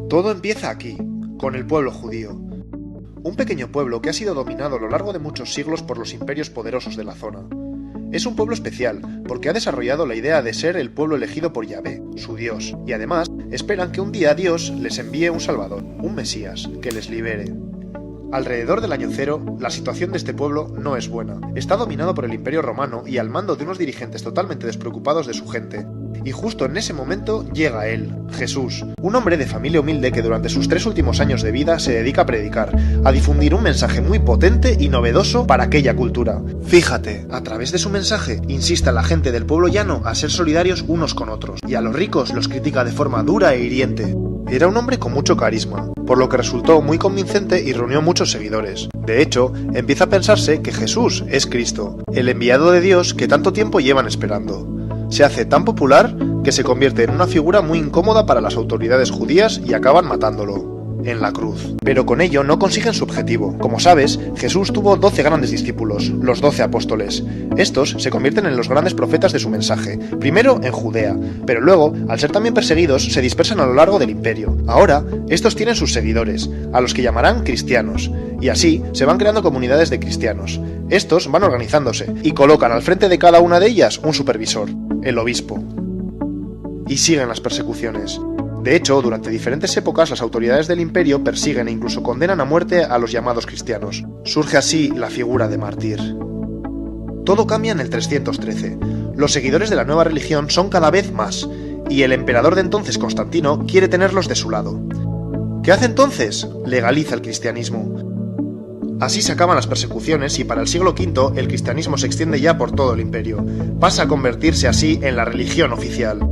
Todo empieza aquí, con el pueblo judío. Un pequeño pueblo que ha sido dominado a lo largo de muchos siglos por los imperios poderosos de la zona. Es un pueblo especial porque ha desarrollado la idea de ser el pueblo elegido por Yahvé, su Dios, y además esperan que un día Dios les envíe un Salvador, un Mesías, que les libere. Alrededor del año cero, la situación de este pueblo no es buena. Está dominado por el Imperio Romano y al mando de unos dirigentes totalmente despreocupados de su gente. Y justo en ese momento llega él, Jesús, un hombre de familia humilde que durante sus 3 últimos años de vida se dedica a predicar, a difundir un mensaje muy potente y novedoso para aquella cultura. Fíjate, a través de su mensaje insiste a la gente del pueblo llano a ser solidarios unos con otros, y a los ricos los critica de forma dura e hiriente. Era un hombre con mucho carisma, por lo que resultó muy convincente y reunió muchos seguidores. De hecho, empieza a pensarse que Jesús es Cristo, el enviado de Dios que tanto tiempo llevan esperando. Se hace tan popular que se convierte en una figura muy incómoda para las autoridades judías y acaban matándolo en la cruz. Pero con ello no consiguen su objetivo. Como sabes, Jesús tuvo 12 grandes discípulos, los 12 apóstoles. Estos se convierten en los grandes profetas de su mensaje, primero en Judea, pero luego, al ser también perseguidos, se dispersan a lo largo del imperio. Ahora, estos tienen sus seguidores, a los que llamarán cristianos, y así se van creando comunidades de cristianos. Estos van organizándose y colocan al frente de cada una de ellas un supervisor, el obispo. Y siguen las persecuciones. De hecho, durante diferentes épocas las autoridades del imperio persiguen e incluso condenan a muerte a los llamados cristianos. Surge así la figura de mártir. Todo cambia en el 313. Los seguidores de la nueva religión son cada vez más, y el emperador de entonces, Constantino, quiere tenerlos de su lado. ¿Qué hace entonces? Legaliza el cristianismo. Así se acaban las persecuciones y para el siglo V el cristianismo se extiende ya por todo el imperio. Pasa a convertirse así en la religión oficial.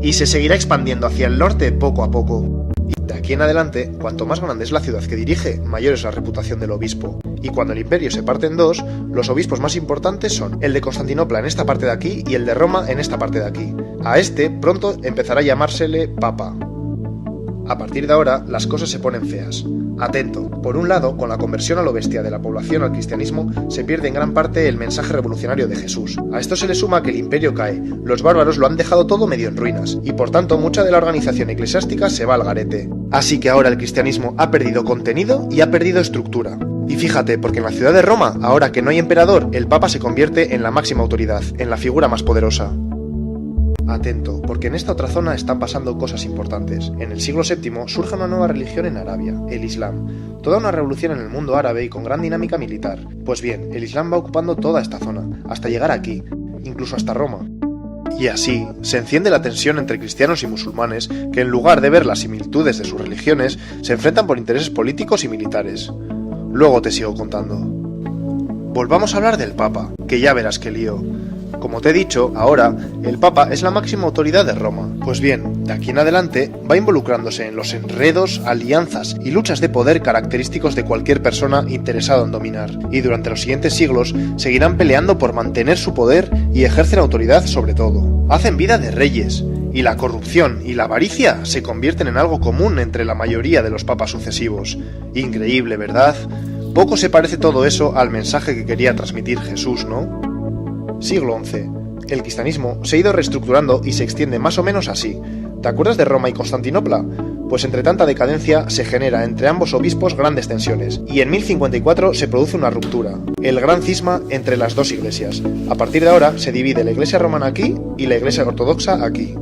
Y se seguirá expandiendo hacia el norte poco a poco. Y de aquí en adelante, cuanto más grande es la ciudad que dirige, mayor es la reputación del obispo. Y cuando el imperio se parte en dos, los obispos más importantes son el de Constantinopla en esta parte de aquí y el de Roma en esta parte de aquí. A este pronto empezará a llamársele Papa. A partir de ahora, las cosas se ponen feas. Atento, por un lado, con la conversión a lo bestia de la población al cristianismo, se pierde en gran parte el mensaje revolucionario de Jesús. A esto se le suma que el imperio cae, los bárbaros lo han dejado todo medio en ruinas, y por tanto mucha de la organización eclesiástica se va al garete. Así que ahora el cristianismo ha perdido contenido y ha perdido estructura. Y fíjate, porque en la ciudad de Roma, ahora que no hay emperador, el Papa se convierte en la máxima autoridad, en la figura más poderosa. Atento, porque en esta otra zona están pasando cosas importantes. En el siglo VII surge una nueva religión en Arabia, el Islam. Toda una revolución en el mundo árabe y con gran dinámica militar. Pues bien, el Islam va ocupando toda esta zona, hasta llegar aquí, incluso hasta Roma. Y así, se enciende la tensión entre cristianos y musulmanes, que en lugar de ver las similitudes de sus religiones, se enfrentan por intereses políticos y militares. Luego te sigo contando. Volvamos a hablar del Papa, que ya verás qué lío. Como te he dicho, ahora, el Papa es la máxima autoridad de Roma. Pues bien, de aquí en adelante, va involucrándose en los enredos, alianzas y luchas de poder característicos de cualquier persona interesada en dominar. Y durante los siguientes siglos, seguirán peleando por mantener su poder y ejercen autoridad sobre todo. Hacen vida de reyes, y la corrupción y la avaricia se convierten en algo común entre la mayoría de los papas sucesivos. Increíble, ¿verdad? Poco se parece todo eso al mensaje que quería transmitir Jesús, ¿no? Siglo XI. El cristianismo se ha ido reestructurando y se extiende más o menos así. ¿Te acuerdas de Roma y Constantinopla? Pues entre tanta decadencia se genera entre ambos obispos grandes tensiones, y en 1054 se produce una ruptura, el gran cisma entre las dos iglesias. A partir de ahora se divide la iglesia romana aquí y la iglesia ortodoxa aquí.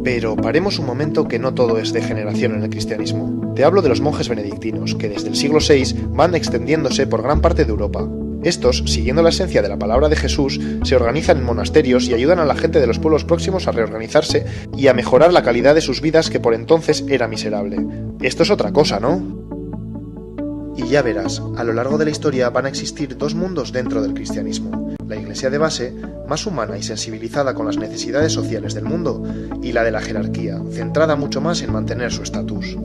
Pero paremos un momento que no todo es degeneración en el cristianismo. Te hablo de los monjes benedictinos, que desde el siglo VI van extendiéndose por gran parte de Europa. Estos, siguiendo la esencia de la palabra de Jesús, se organizan en monasterios y ayudan a la gente de los pueblos próximos a reorganizarse y a mejorar la calidad de sus vidas que por entonces era miserable. Esto es otra cosa, ¿no? Y ya verás, a lo largo de la historia van a existir dos mundos dentro del cristianismo. La iglesia de base, más humana y sensibilizada con las necesidades sociales del mundo, y la de la jerarquía, centrada mucho más en mantener su estatus.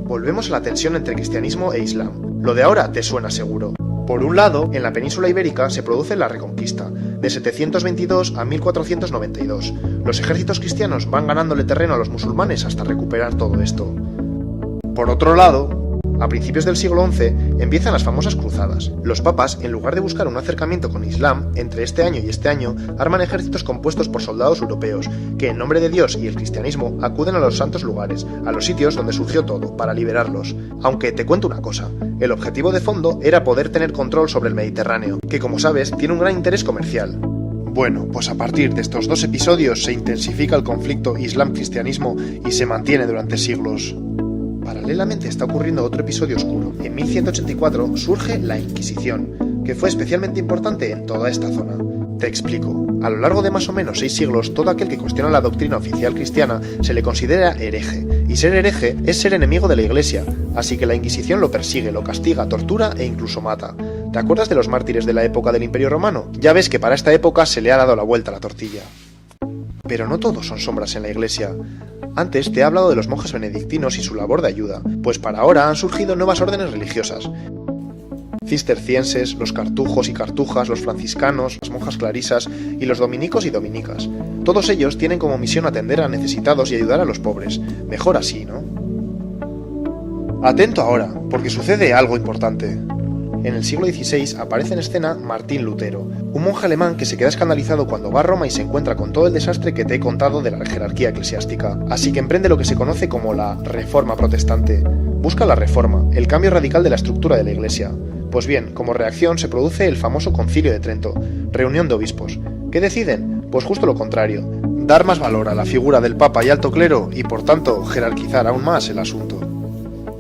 Volvemos a la tensión entre cristianismo e islam. Lo de ahora te suena seguro. Por un lado, en la península ibérica se produce la Reconquista, de 722 a 1492. Los ejércitos cristianos van ganándole terreno a los musulmanes hasta recuperar todo esto. Por otro lado, A principios del siglo XI empiezan las famosas cruzadas. Los papas, en lugar de buscar un acercamiento con Islam, entre este año y este año, arman ejércitos compuestos por soldados europeos, que en nombre de Dios y el cristianismo acuden a los santos lugares, a los sitios donde surgió todo, para liberarlos. Aunque te cuento una cosa, el objetivo de fondo era poder tener control sobre el Mediterráneo, que como sabes tiene un gran interés comercial. Bueno, pues a partir de estos 2 episodios se intensifica el conflicto Islam-cristianismo y se mantiene durante siglos. Paralelamente está ocurriendo otro episodio oscuro. En 1184 surge la Inquisición, que fue especialmente importante en toda esta zona. Te explico. A lo largo de más o menos 6 siglos, todo aquel que cuestiona la doctrina oficial cristiana se le considera hereje, y ser hereje es ser enemigo de la Iglesia, así que la Inquisición lo persigue, lo castiga, tortura e incluso mata. ¿Te acuerdas de los mártires de la época del Imperio Romano? Ya ves que para esta época se le ha dado la vuelta a la tortilla. Pero no todos son sombras en la Iglesia. Antes te he hablado de los monjes benedictinos y su labor de ayuda, pues para ahora han surgido nuevas órdenes religiosas. Cistercienses, los cartujos y cartujas, los franciscanos, las monjas clarisas y los dominicos y dominicas. Todos ellos tienen como misión atender a necesitados y ayudar a los pobres. Mejor así, ¿no? Atento ahora, porque sucede algo importante. En el siglo XVI aparece en escena Martín Lutero, un monje alemán que se queda escandalizado cuando va a Roma y se encuentra con todo el desastre que te he contado de la jerarquía eclesiástica, así que emprende lo que se conoce como la Reforma Protestante. Busca la reforma, el cambio radical de la estructura de la Iglesia. Pues bien, como reacción se produce el famoso Concilio de Trento, reunión de obispos. ¿Qué deciden? Pues justo lo contrario, dar más valor a la figura del Papa y alto clero y por tanto jerarquizar aún más el asunto.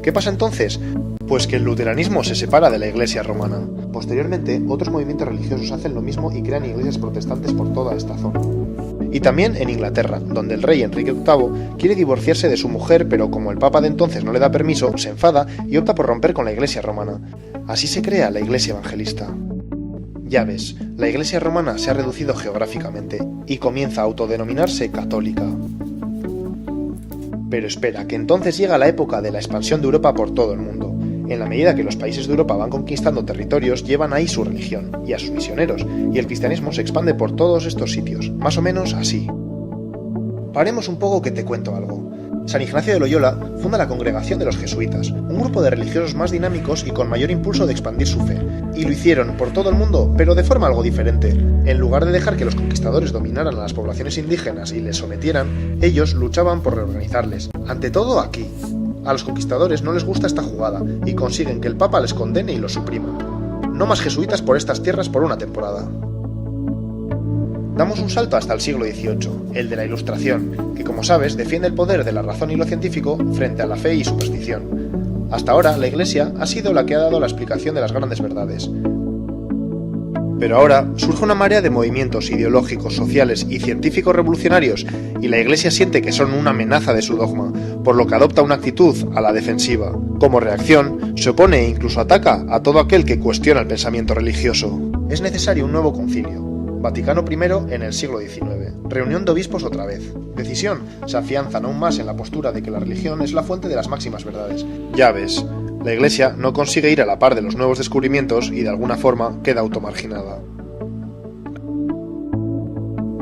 ¿Qué pasa entonces? Pues que el luteranismo se separa de la Iglesia romana. Posteriormente, otros movimientos religiosos hacen lo mismo y crean iglesias protestantes por toda esta zona. Y también en Inglaterra, donde el rey Enrique VIII quiere divorciarse de su mujer, pero como el Papa de entonces no le da permiso, se enfada y opta por romper con la Iglesia romana. Así se crea la Iglesia evangelista. Ya ves, la Iglesia romana se ha reducido geográficamente y comienza a autodenominarse católica. Pero espera, que entonces llega la época de la expansión de Europa por todo el mundo. En la medida que los países de Europa van conquistando territorios, llevan ahí su religión y a sus misioneros, y el cristianismo se expande por todos estos sitios, más o menos así. Paremos un poco que te cuento algo. San Ignacio de Loyola funda la Congregación de los Jesuitas, un grupo de religiosos más dinámicos y con mayor impulso de expandir su fe. Y lo hicieron por todo el mundo, pero de forma algo diferente. En lugar de dejar que los conquistadores dominaran a las poblaciones indígenas y les sometieran, ellos luchaban por reorganizarles. Ante todo aquí. A los conquistadores no les gusta esta jugada y consiguen que el Papa les condene y los suprima. No más jesuitas por estas tierras por una temporada. Damos un salto hasta el siglo XVIII, el de la Ilustración, que como sabes defiende el poder de la razón y lo científico frente a la fe y superstición. Hasta ahora la Iglesia ha sido la que ha dado la explicación de las grandes verdades. Pero ahora surge una marea de movimientos ideológicos, sociales y científicos revolucionarios y la Iglesia siente que son una amenaza de su dogma, por lo que adopta una actitud a la defensiva. Como reacción, se opone e incluso ataca a todo aquel que cuestiona el pensamiento religioso. Es necesario un nuevo concilio. Vaticano I en el siglo XIX. Reunión de obispos otra vez. Decisión, se afianzan aún más en la postura de que la religión es la fuente de las máximas verdades. Ya ves, la Iglesia no consigue ir a la par de los nuevos descubrimientos y de alguna forma queda automarginada.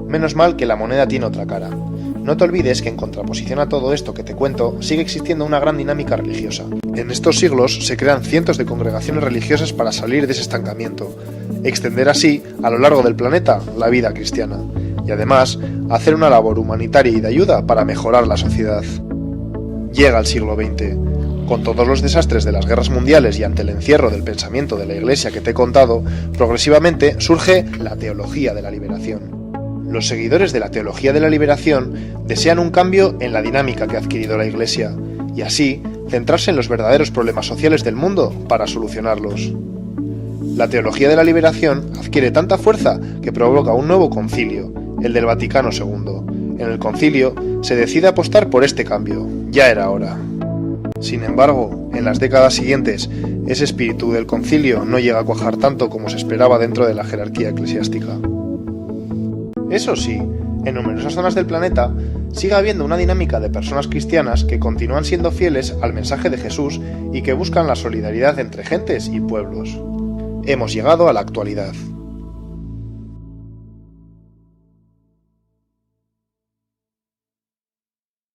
Menos mal que la moneda tiene otra cara. No te olvides que en contraposición a todo esto que te cuento, sigue existiendo una gran dinámica religiosa. En estos siglos se crean cientos de congregaciones religiosas para salir de ese estancamiento, extender así, a lo largo del planeta, la vida cristiana, y además, hacer una labor humanitaria y de ayuda para mejorar la sociedad. Llega el siglo XX. Con todos los desastres de las guerras mundiales y ante el encierro del pensamiento de la Iglesia que te he contado, progresivamente surge la teología de la liberación. Los seguidores de la teología de la liberación desean un cambio en la dinámica que ha adquirido la Iglesia, y así centrarse en los verdaderos problemas sociales del mundo para solucionarlos. La teología de la liberación adquiere tanta fuerza que provoca un nuevo concilio, el del Vaticano II. En el concilio se decide apostar por este cambio, ya era hora. Sin embargo, en las décadas siguientes, ese espíritu del concilio no llega a cuajar tanto como se esperaba dentro de la jerarquía eclesiástica. Eso sí, en numerosas zonas del planeta sigue habiendo una dinámica de personas cristianas que continúan siendo fieles al mensaje de Jesús y que buscan la solidaridad entre gentes y pueblos. Hemos llegado a la actualidad.